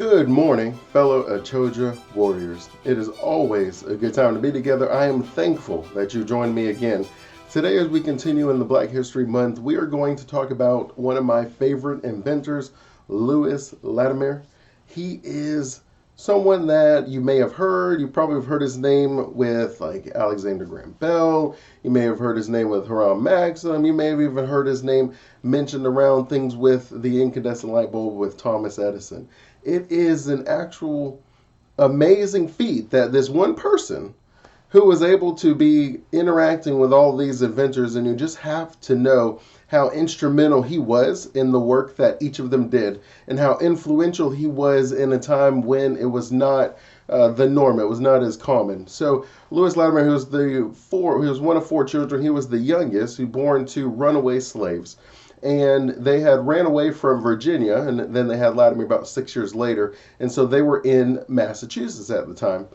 Good morning, fellow Achoja warriors. It is always a good time to be together. I am thankful that you joined me again. Today, as we continue in the Black History Month, we are going to talk about one of my favorite inventors, Louis Latimer. He is someone that you may have heard. You probably have heard his name with like Alexander Graham Bell. You may have heard his name with Hiram Maxim. You may have even heard his name mentioned around things with the incandescent light bulb with Thomas Edison. It is an actual amazing feat that this one person who was able to be interacting with all these inventors, and you just have to know how instrumental he was in the work that each of them did, and how influential he was in a time when it was not the norm. It was not as common. So Louis Latimer, he was one of four children. He was the youngest, who born to runaway slaves. And they had ran away from Virginia, and then they had Latimer about 6 years later. And so they were in Massachusetts at the time.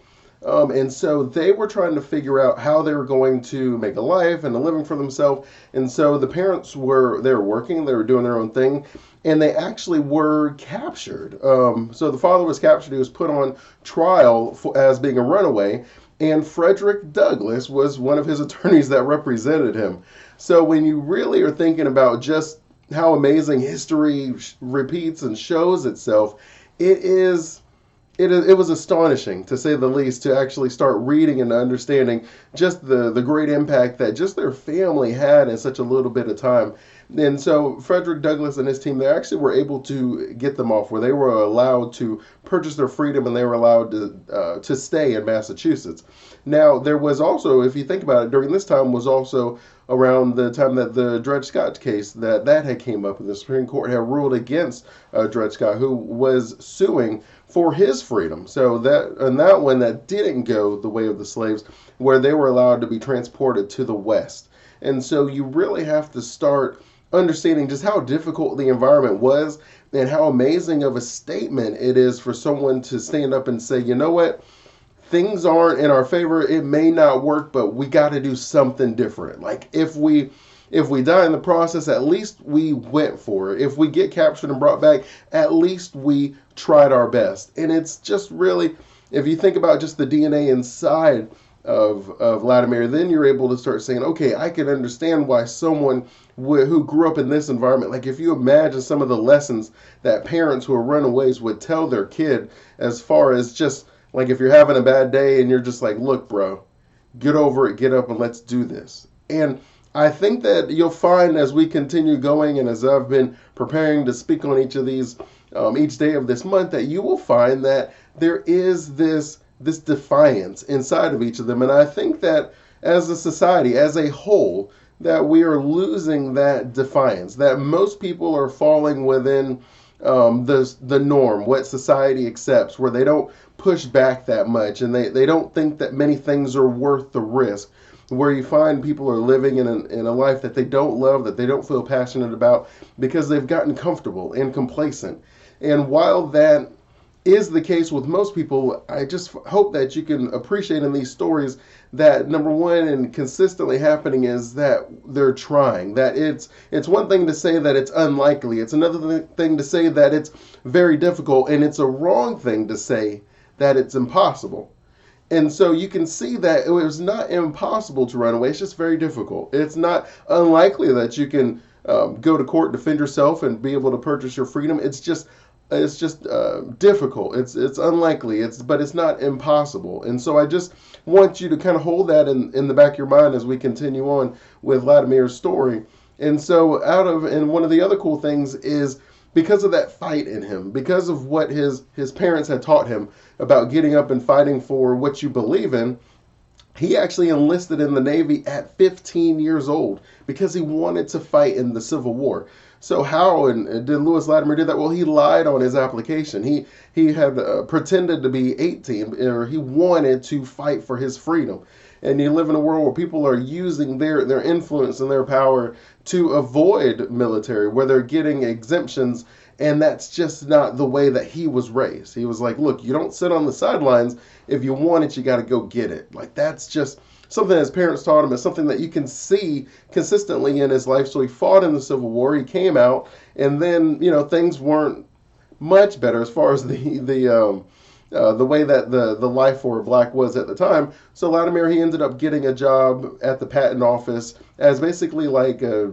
And so they were trying to figure out how they were going to make a life and a living for themselves. And so the parents they were working, they were doing their own thing, and they actually were captured. So the father was captured. He was put on trial as being a runaway. And Frederick Douglass was one of his attorneys that represented him. So when you really are thinking about just how amazing history repeats and shows itself, it was astonishing, to say the least, to actually start reading and understanding just the great impact that just their family had in such a little bit of time. And so Frederick Douglass and his team, they actually were able to get them off, where they were allowed to purchase their freedom, and they were allowed to stay in Massachusetts. Now, there was also, if you think about it, during this time was also around the time that the Dred Scott case that had came up, and the Supreme Court had ruled against Dred Scott, who was suing for his freedom. So that one that didn't go the way of the slaves, where they were allowed to be transported to the West. And so you really have to start understanding just how difficult the environment was, and how amazing of a statement it is for someone to stand up and say, you know what, things aren't in our favor. It may not work, but we got to do something different. Like if we die in the process, at least we went for it. If we get captured and brought back, at least we tried our best. And it's just really, if you think about just the DNA inside of Latimer, then you're able to start saying, okay, I can understand why someone who grew up in this environment, like if you imagine some of the lessons that parents who are runaways would tell their kid, as far as just like if you're having a bad day and you're just like, look, bro, get over it, get up, and let's do this. And I think that you'll find as we continue going, and as I've been preparing to speak on each of these, each day of this month, that you will find that there is this defiance inside of each of them. And I think that as a society, as a whole, that we are losing that defiance, that most people are falling within the norm, what society accepts, where they don't push back that much, and they don't think that many things are worth the risk, where you find people are living in a life that they don't love, that they don't feel passionate about, because they've gotten comfortable and complacent. And while that is the case with most people, I just hope that you can appreciate in these stories that, number one, and consistently happening, is that they're trying. That it's one thing to say that it's unlikely. It's another thing to say that it's very difficult, and it's a wrong thing to say that it's impossible. And so you can see that it was not impossible to run away. It's just very difficult. It's not unlikely that you can go to court, defend yourself, and be able to purchase your freedom. It's just difficult. It's unlikely. But it's not impossible. And so I just want you to kind of hold that in the back of your mind as we continue on with Latimer's story. And so and one of the other cool things is, because of that fight in him, because of what his parents had taught him about getting up and fighting for what you believe in, he actually enlisted in the Navy at 15 years old because he wanted to fight in the Civil War. So how did Louis Latimer do that? Well, he lied on his application. He had pretended to be 18, or he wanted to fight for his freedom. And you live in a world where people are using their influence and their power to avoid military, where they're getting exemptions, and that's just not the way that he was raised. He was like, look, you don't sit on the sidelines. If you want it, you got to go get it. Like, that's just something his parents taught him. It's something that you can see consistently in his life. So he fought in the Civil War. He came out, and then, things weren't much better as far as the way that the life for a black was at the time. So Latimer, he ended up getting a job at the patent office as basically like a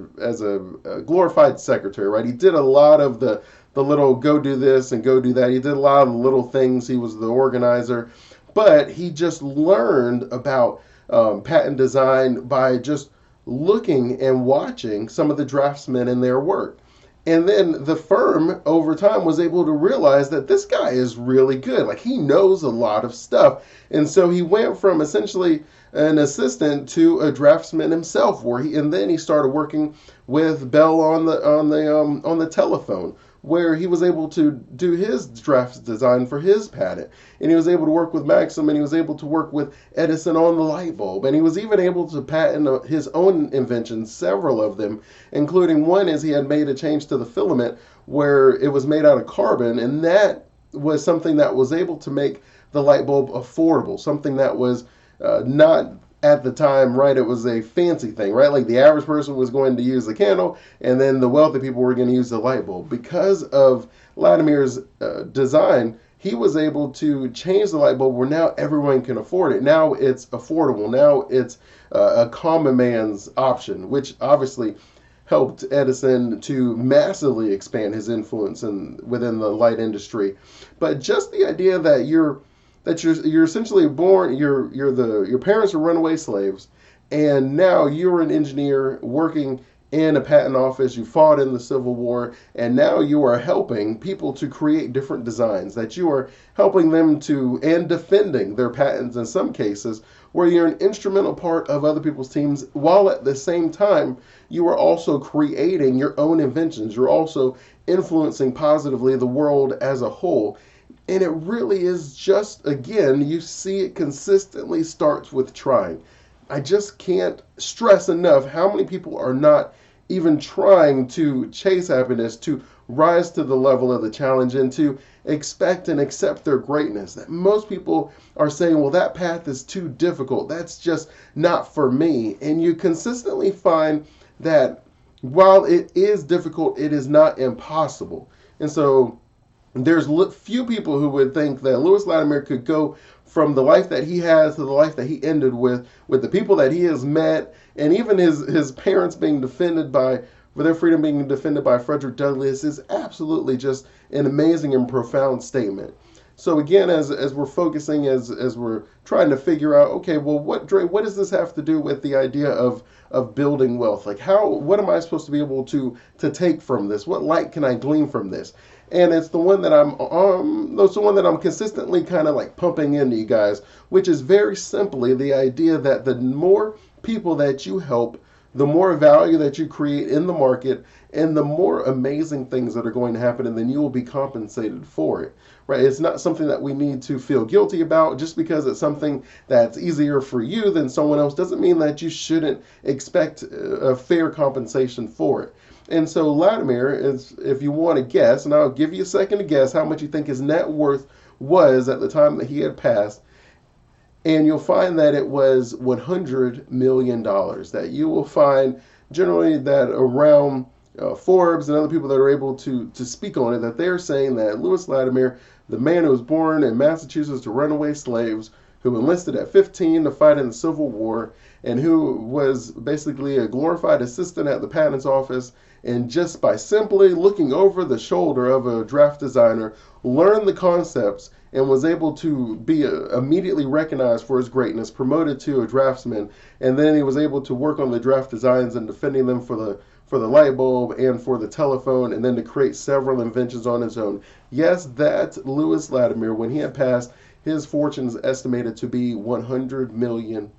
glorified secretary, right? He did a lot of the little go do this and go do that. He did a lot of the little things. He was the organizer, but he just learned about patent design by just looking and watching some of the draftsmen in their work. And then the firm over time was able to realize that this guy is really good. Like he knows a lot of stuff. And so he went from essentially an assistant to a draftsman himself, and then he started working with Bell on the telephone, where he was able to do his draft design for his patent. And he was able to work with Maxim, and he was able to work with Edison on the light bulb. And he was even able to patent his own inventions, several of them, including one is he had made a change to the filament where it was made out of carbon, and that was something that was able to make the light bulb affordable, something that was not at the time, right? It was a fancy thing, right? Like the average person was going to use the candle, and then the wealthy people were going to use the light bulb. Because of Latimer's design, he was able to change the light bulb where now everyone can afford it. Now it's affordable. Now it's a common man's option, which obviously helped Edison to massively expand his influence within the light industry. But just the idea that you're essentially born, your parents are runaway slaves, and now you're an engineer working in a patent office. You fought in the Civil War, and now you are helping people to create different designs, that you are helping them to and defending their patents in some cases, where you're an instrumental part of other people's teams, while at the same time you are also creating your own inventions. You're also influencing positively the world as a whole. And it really is just, again, you see it consistently starts with trying. I just can't stress enough how many people are not even trying to chase happiness, to rise to the level of the challenge, and to expect and accept their greatness. That most people are saying, well, that path is too difficult. That's just not for me. And you consistently find that while it is difficult, it is not impossible. And so there's few people who would think that Lewis Latimer could go from the life that he has to the life that he ended with the people that he has met, and even his parents being defended by, for their freedom being defended by Frederick Douglass, is absolutely just an amazing and profound statement. So again, as we're focusing, as we're trying to figure out, okay, well, what does this have to do with the idea of building wealth? Like what am I supposed to be able to take from this? What light can I glean from this? And it's the one that I'm consistently kind of like pumping into you guys, which is very simply the idea that the more people that you help, the more value that you create in the market, and the more amazing things that are going to happen, and then you will be compensated for it. Right? It's not something that we need to feel guilty about. Just because it's something that's easier for you than someone else doesn't mean that you shouldn't expect a fair compensation for it. And so Latimer is, if you want to guess, and I'll give you a second to guess how much you think his net worth was at the time that he had passed, and you'll find that it was $100 million. That you will find generally that around Forbes and other people that are able to speak on it, that they're saying that Lewis Latimer, the man who was born in Massachusetts to runaway slaves, who enlisted at 15 to fight in the Civil War, and who was basically a glorified assistant at the patents office, and just by simply looking over the shoulder of a draft designer, learned the concepts and was able to be immediately recognized for his greatness, promoted to a draftsman, and then he was able to work on the draft designs and defending them for the light bulb and for the telephone, and then to create several inventions on his own. Yes, that Lewis Latimer, when he had passed, his fortune is estimated to be $100 million.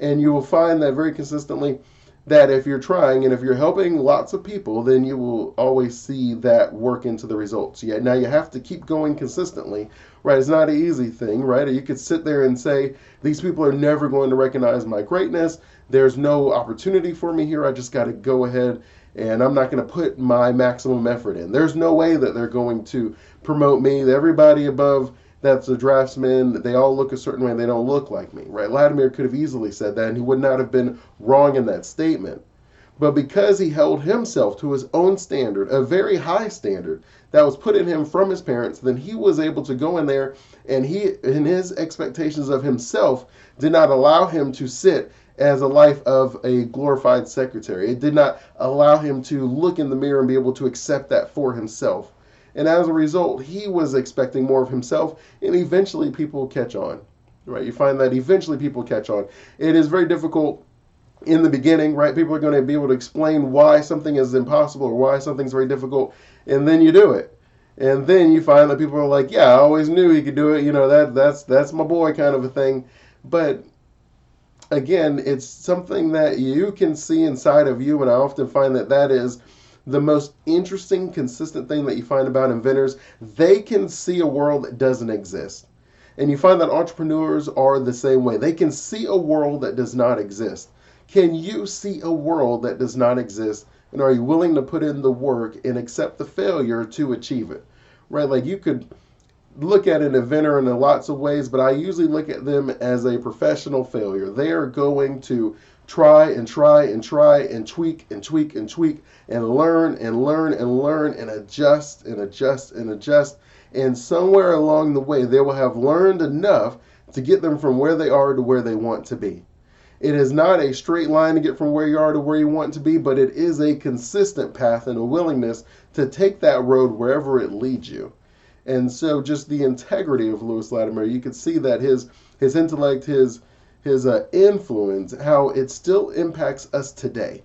And you will find that very consistently, that if you're trying and if you're helping lots of people, then you will always see that work into the results. Yeah, now you have to keep going consistently, right? It's not an easy thing, right? Or you could sit there and say, these people are never going to recognize my greatness. There's no opportunity for me here. I just got to go ahead and I'm not going to put my maximum effort in. There's no way that they're going to promote me. Everybody above that's a draftsman, they all look a certain way and they don't look like me, right? Latimer could have easily said that and he would not have been wrong in that statement. But because he held himself to his own standard, a very high standard, that was put in him from his parents, then he was able to go in there, and he, in his expectations of himself, did not allow him to sit as a life of a glorified secretary. It did not allow him to look in the mirror and be able to accept that for himself. And as a result, he was expecting more of himself, and eventually people catch on. Right? You find that eventually people catch on. It is very difficult in the beginning, right? People are going to be able to explain why something is impossible or why something's very difficult, and then you do it. And then you find that people are like, yeah, I always knew he could do it. That's my boy kind of a thing. But again, it's something that you can see inside of you, and I often find that that is the most interesting, consistent thing that you find about inventors. They can see a world that doesn't exist. And you find that entrepreneurs are the same way. They can see a world that does not exist. Can you see a world that does not exist? And are you willing to put in the work and accept the failure to achieve it? Right? Like, you could look at an inventor in lots of ways, but I usually look at them as a professional failure. They are going to try and try and try and tweak and tweak and tweak and learn and learn and learn and adjust and adjust and adjust. And somewhere along the way, they will have learned enough to get them from where they are to where they want to be. It is not a straight line to get from where you are to where you want to be, but it is a consistent path and a willingness to take that road wherever it leads you. And so just the integrity of Lewis Latimer, you could see that his intellect, his influence, how it still impacts us today.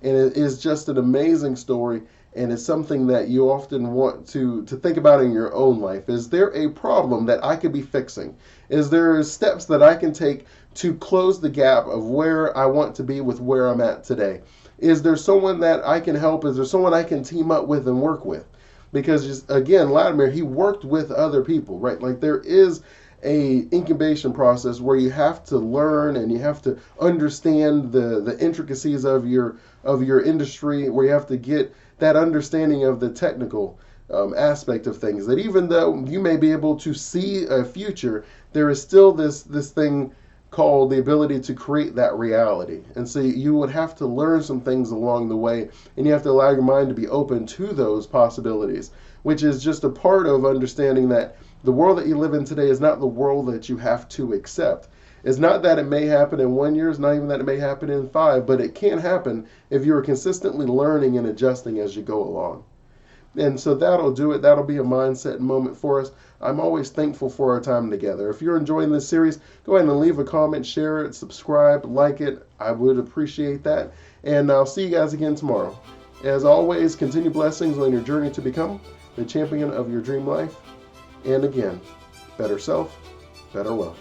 And it is just an amazing story. And it's something that you often want to think about in your own life. Is there a problem that I could be fixing? Is there steps that I can take to close the gap of where I want to be with where I'm at today? Is there someone that I can help? Is there someone I can team up with and work with? Because just, again, Latimer, he worked with other people, right? Like, there is a incubation process where you have to learn and you have to understand the intricacies of your industry, where you have to get that understanding of the technical aspect of things, that even though you may be able to see a future, there is still this thing called the ability to create that reality. And so you would have to learn some things along the way, and you have to allow your mind to be open to those possibilities, which is just a part of understanding that the world that you live in today is not the world that you have to accept. It's not that it may happen in 1 year, it's not even that it may happen in 5, but it can happen if you are consistently learning and adjusting as you go along. And so that'll do it. That'll be a mindset moment for us. I'm always thankful for our time together. If you're enjoying this series, go ahead and leave a comment, share it, subscribe, like it. I would appreciate that. And I'll see you guys again tomorrow. As always, continue blessings on your journey to become the champion of your dream life. And again, better self, better wealth.